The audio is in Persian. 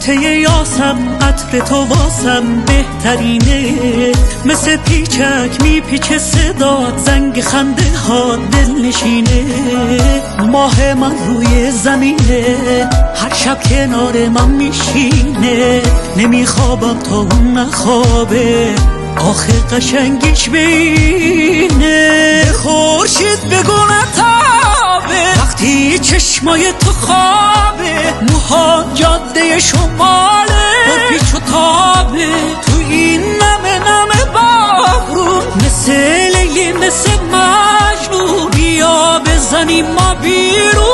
نقطه یاسم، عطر تو واسم بهترینه. مثل پیچک میپیچه صدات، زنگ خنده ها دل نشینه. ماه من روی زمینه، هر شب کنار من میشینه. نمیخوابم تا اون نخوابه، آخه قشنگیش بینه. خورشید بگو نتابه وقتی چشمای تو خوابه. موها جاده شماله با پیچ و تابه. تو این نمه نمه بارون، مثل لیلی مثل مجنون، بیا بزنیم ما بیرون.